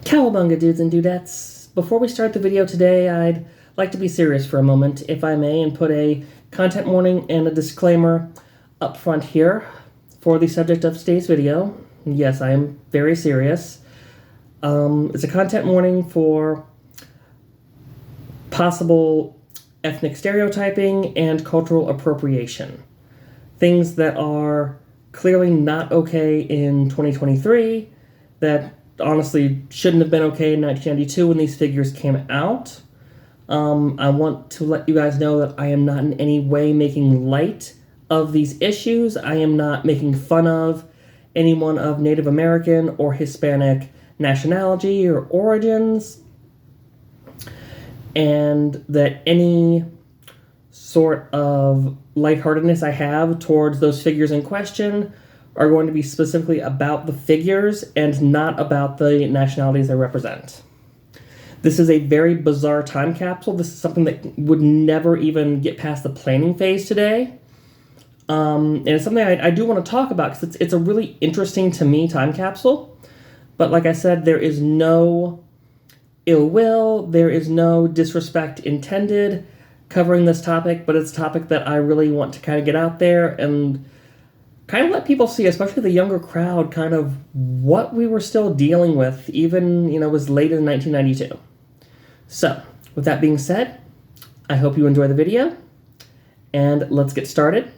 Cowabunga, dudes and dudettes. Before we start the video today, I'd like to be serious for a moment, if I may, and put a content warning and a disclaimer up front here for the subject of today's video. Yes, I am very serious. It's a content warning for possible ethnic stereotyping and cultural appropriation. Things that are clearly not okay in 2023, that honestly shouldn't have been okay in 1992 when these figures came out. I want to let you guys know that I am not in any way making light of these issues. I am not making fun of anyone of Native American or Hispanic nationality or origins, and that any sort of lightheartedness I have towards those figures in question are going to be specifically about the figures and not about the nationalities they represent. This is a very bizarre time capsule. This is something that would never even get past the planning phase today. And it's something I do want to talk about because it's a really interesting to me time capsule. But like I said, there is no ill will, there is no disrespect intended covering this topic, but it's a topic that I really want to kind of get out there and kind of let people see, especially the younger crowd, kind of what we were still dealing with, even, as late as 1992. So, with that being said, I hope you enjoy the video, and let's get started.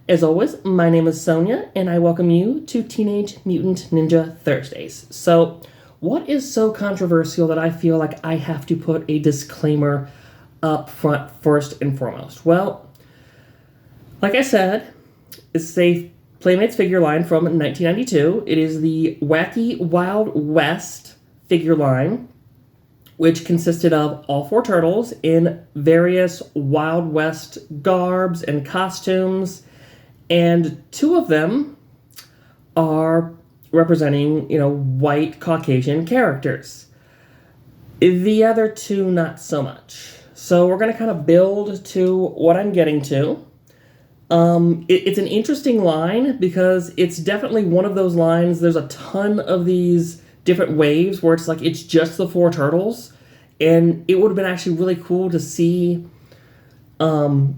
As always, my name is Sonia, and I welcome you to Teenage Mutant Ninja Thursdays. So, what is so controversial that I feel like I have to put a disclaimer up front first and foremost? Well, like I said, it's a Playmates figure line from 1992. It is the Wacky Wild West figure line, which consisted of all four turtles in various Wild West garbs and costumes, and two of them are representing, white Caucasian characters. The other two, not so much. So we're going to kind of build to what I'm getting to. It's an interesting line because it's definitely one of those lines. There's a ton of these different waves where it's just the four turtles, and it would have been actually really cool to see, different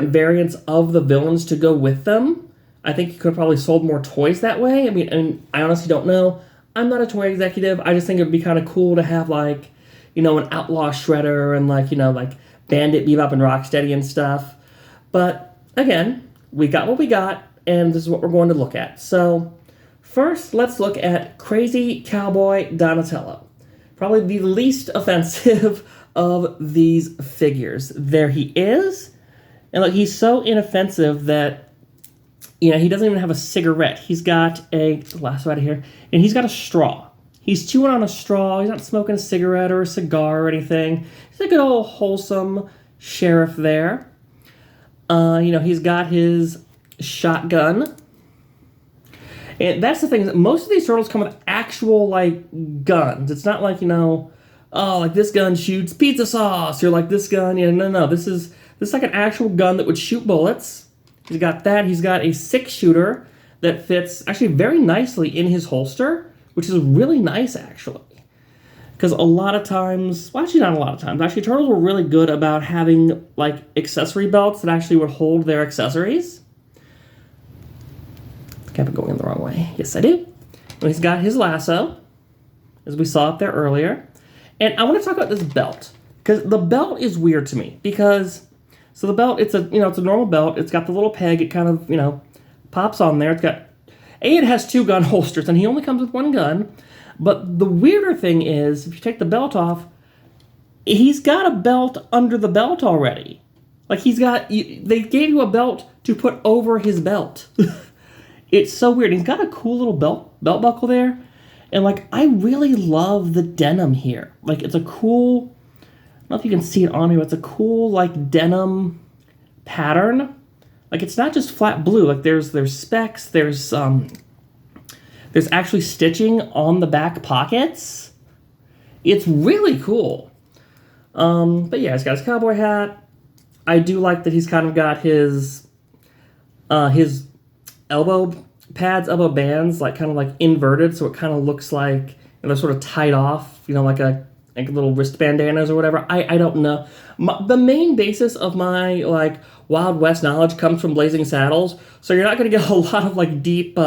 variants of the villains to go with them. I think you could have probably sold more toys that way. And I honestly don't know. I'm not a toy executive. I just think it would be kind of cool to have an Outlaw Shredder and Bandit, Bebop, and Rocksteady and stuff. But again, we got what we got, and this is what we're going to look at. So first, let's look at Crazy Cowboy Donatello. Probably the least offensive of these figures. There he is. And look, he's so inoffensive that, he doesn't even have a cigarette. He's got a lasso out of here, and he's got a straw. He's chewing on a straw. He's not smoking a cigarette or a cigar or anything. He's a good old wholesome sheriff there. He's got his shotgun. And that's the thing, that most of these turtles come with actual, guns. It's not this gun shoots pizza sauce, or this gun, no. This is like an actual gun that would shoot bullets. He's got that. He's got a 6-shooter that fits actually very nicely in his holster, which is really nice, actually. Because a lot of times, well, actually not a lot of times, actually turtles were really good about having, accessory belts that actually would hold their accessories. I kept it going in the wrong way. Yes, I do. And he's got his lasso, as we saw up there earlier. And I want to talk about this belt, because the belt is weird to me, so the belt, it's a normal belt. It's got the little peg. It kind of, pops on there. It has 2 gun holsters, and he only comes with 1 gun. But the weirder thing is, if you take the belt off, he's got a belt under the belt already. They gave you a belt to put over his belt. It's so weird. He's got a cool little belt buckle there. And, I really love the denim here. It's a cool, I don't know if you can see it on here, but it's a cool, denim pattern. It's not just flat blue. There's specks, there's actually stitching on the back pockets. It's really cool. But yeah, he's got his cowboy hat. I do like that he's kind of got his elbow pads, elbow bands, like kind of like inverted, so it kind of looks like they're sort of tied off, like little wrist bandanas or whatever. I don't know. The main basis of my like Wild West knowledge comes from Blazing Saddles, so you're not going to get a lot of like deep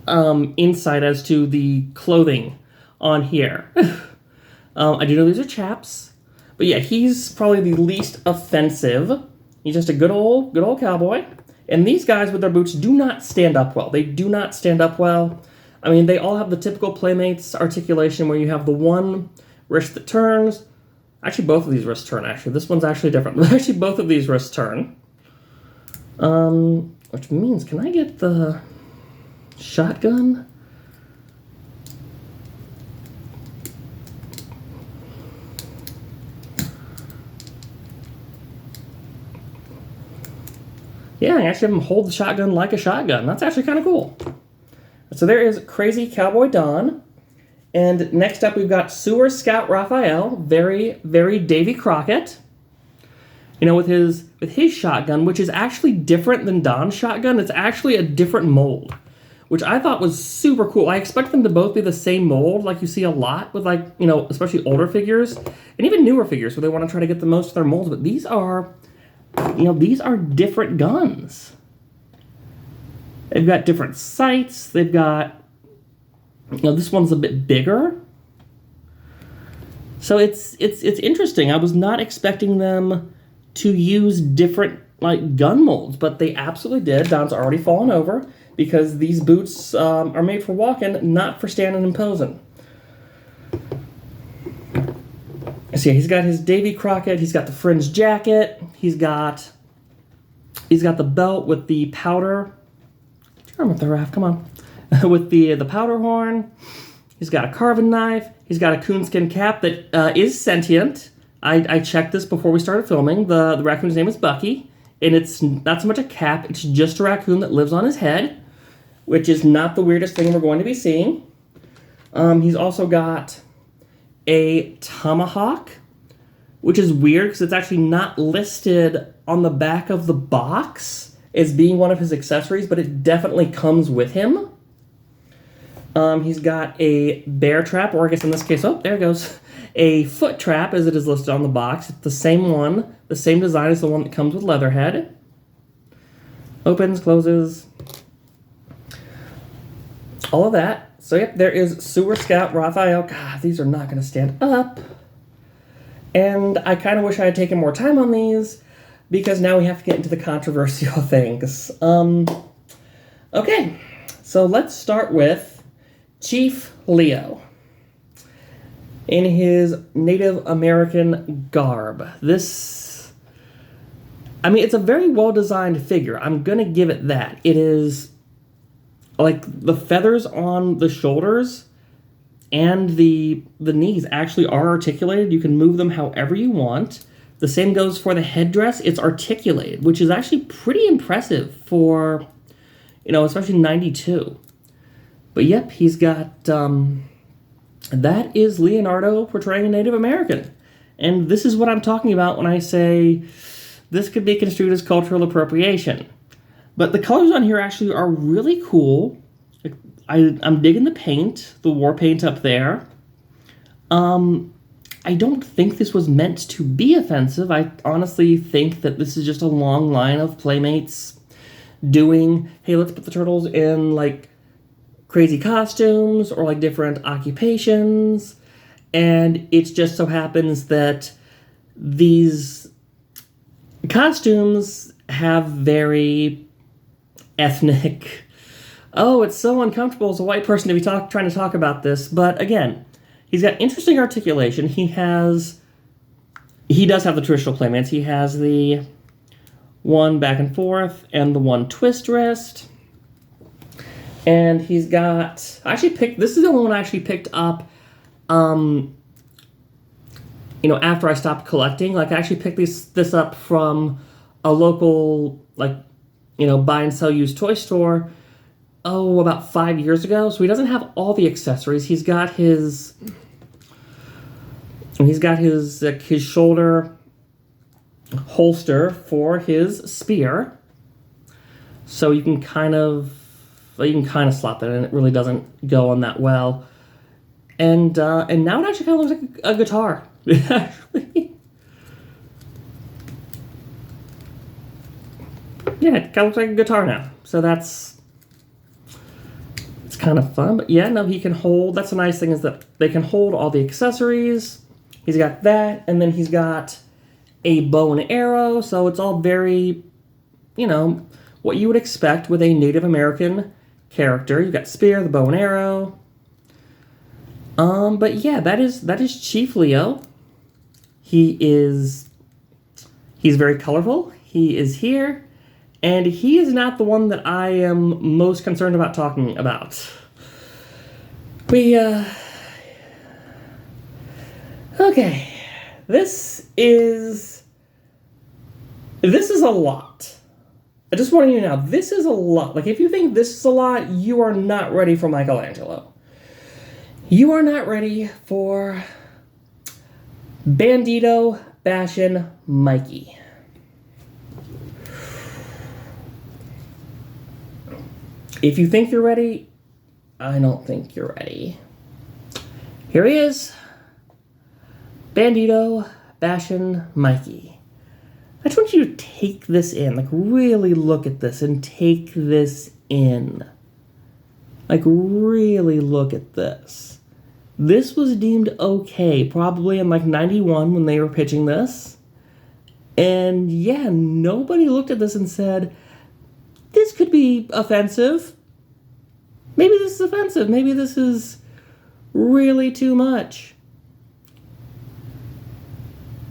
insight as to the clothing on here. I do know these are chaps, but yeah, he's probably the least offensive. He's just a good old cowboy. And these guys with their boots do not stand up well. They do not stand up well. I mean, they all have the typical Playmates articulation where you have the one wrist that turns. Actually, both of these wrists turn, actually. This one's actually different. Actually, both of these wrists turn. Which means, can I get the shotgun? Yeah, I actually have him hold the shotgun like a shotgun. That's actually kind of cool. So there is Crazy Cowboy Don. And next up we've got Sewer Scout Raphael. Very, very Davy Crockett. With his shotgun, which is actually different than Don's shotgun. It's actually a different mold, which I thought was super cool. I expect them to both be the same mold, like you see a lot with especially older figures, and even newer figures where they want to try to get the most of their molds. But these are different guns. They've got different sights. They've got, this one's a bit bigger. So it's interesting. I was not expecting them to use different gun molds, but they absolutely did. Don's already fallen over because these boots are made for walking, not for standing and posing. So yeah, he's got his Davy Crockett. He's got the fringe jacket. He's got the belt with the powder. Turn with the raft, come on. With the powder horn. He's got a carving knife. He's got a coonskin cap that is sentient. I checked this before we started filming. The raccoon's name is Bucky, and it's not so much a cap. It's just a raccoon that lives on his head, which is not the weirdest thing we're going to be seeing. He's also got a tomahawk, which is weird because it's actually not listed on the back of the box as being one of his accessories, but it definitely comes with him. He's got a bear trap, or I guess in this case, oh, there it goes, a foot trap as it is listed on the box. It's the same one, the same design as the one that comes with Leatherhead. Opens, closes, all of that. So yep, there is Sewer Scout Raphael. God, these are not going to stand up. And I kind of wish I had taken more time on these, because now we have to get into the controversial things. Okay, so let's start with Chief Leo in his Native American garb. It's a very well-designed figure. I'm going to give it that. It is, the feathers on the shoulders and the knees actually are articulated. You can move them however you want. The same goes for the headdress. It's articulated, which is actually pretty impressive for, especially 92. But yep, he's got, that is Leonardo portraying a Native American. And this is what I'm talking about when I say this could be construed as cultural appropriation. But the colors on here actually are really cool. I'm digging the paint, the war paint up there. I don't think this was meant to be offensive. I honestly think that this is just a long line of Playmates doing, hey, let's put the turtles in, crazy costumes or, different occupations. And it just so happens that these costumes have very ethnic... Oh, it's so uncomfortable as a white person to be trying to talk about this. But again, he's got interesting articulation. He does have the traditional Playmates. He has the one back and forth and the one twist wrist. And he's got... this is the only one I actually picked up, after I stopped collecting. I actually picked this up from a local, buy and sell used toy store, about 5 years ago. So he doesn't have all the accessories. He's got his shoulder holster for his spear. So you can kind of slap it, and it really doesn't go on that well. And now it actually kind of looks like a guitar. Actually. Yeah, it kind of looks like a guitar now. So it's kind of fun. But yeah, no, he can hold. That's the nice thing, is that they can hold all the accessories. He's got that, and then he's got a bow and arrow. So it's all very, what you would expect with a Native American character. You've got spear, the bow and arrow. But yeah, that is Chief Leo. He's very colorful. He is here, and he is not the one that I am most concerned about talking about. Okay, this is a lot. I just want you to know, this is a lot. Like, if you think this is a lot, you are not ready for Michelangelo. You are not ready for Bandito Bashin' Mikey. If you think you're ready, I don't think you're ready. Here he is. Bandito Bashin' Mikey. I just want you to take this in. Like, really look at this and take this in. Like, really look at this. This was deemed okay, probably in like 91 when they were pitching this. And yeah, nobody looked at this and said, this could be offensive. Maybe this is offensive. Maybe this is really too much.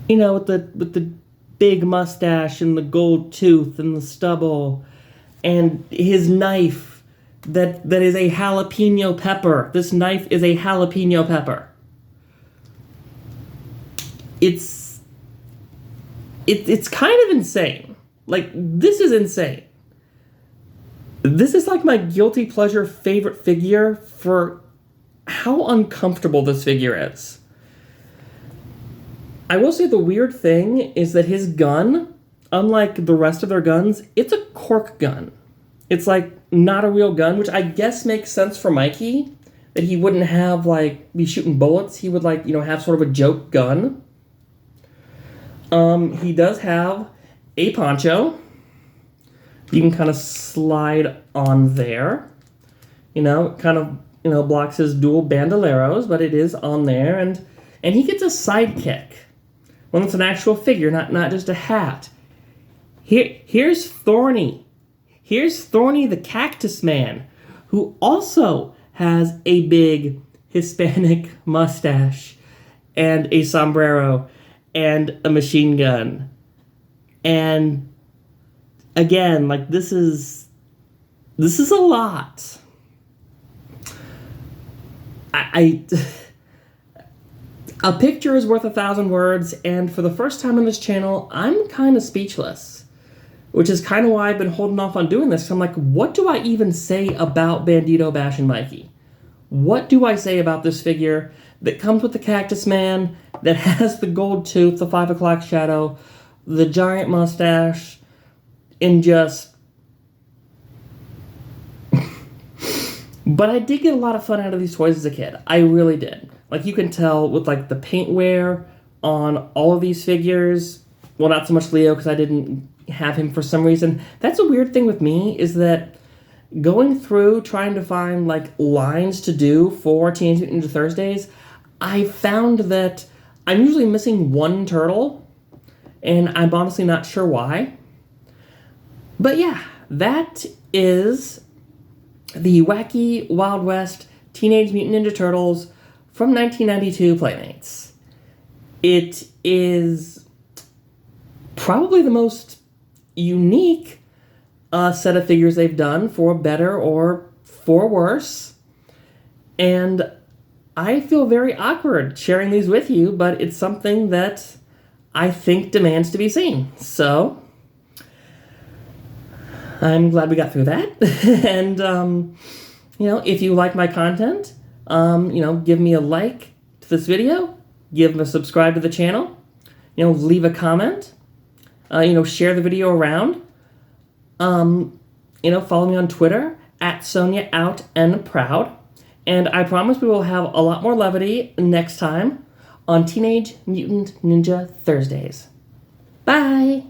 With the big mustache and the gold tooth and the stubble and his knife. That is a jalapeno pepper. This knife is a jalapeno pepper. It's kind of insane. Like, this is insane. This is like my guilty pleasure favorite figure for how uncomfortable this figure is. I will say the weird thing is that his gun, unlike the rest of their guns, it's a cork gun. It's like not a real gun, which I guess makes sense for Mikey, that he wouldn't have be shooting bullets. He would have sort of a joke gun. He does have a poncho. You can kind of slide on there. Kind of blocks his dual bandoleros, but it is on there, and he gets a sidekick. Well, it's an actual figure, not just a hat. Here's Thorny. Here's Thorny the Cactus Man, who also has a big Hispanic mustache and a sombrero and a machine gun. And again, this is a lot. A picture is worth 1,000 words, and for the first time on this channel, I'm kind of speechless. Which is kind of why I've been holding off on doing this. I'm like, what do I even say about Bandito Bashin' Mikey? What do I say about this figure that comes with the Cactus Man, that has the gold tooth, the 5 o'clock shadow, the giant mustache, and just... But I did get a lot of fun out of these toys as a kid. I really did. Like, you can tell with, the paint wear on all of these figures. Well, not so much Leo, because I didn't have him for some reason. That's a weird thing with me, is that going through trying to find lines to do for Teenage Mutant Ninja Thursdays, I found that I'm usually missing one turtle, and I'm honestly not sure why. But yeah, that is the Wacky Wild West Teenage Mutant Ninja Turtles from 1992 Playmates. It is probably the most unique set of figures they've done, for better or for worse. And I feel very awkward sharing these with you, but it's something that I think demands to be seen. So I'm glad we got through that. And, if you like my content, give me a like to this video, give a subscribe to the channel, leave a comment, share the video around. follow me on Twitter at Sonia Out and Proud. And I promise we will have a lot more levity next time on Teenage Mutant Ninja Thursdays. Bye!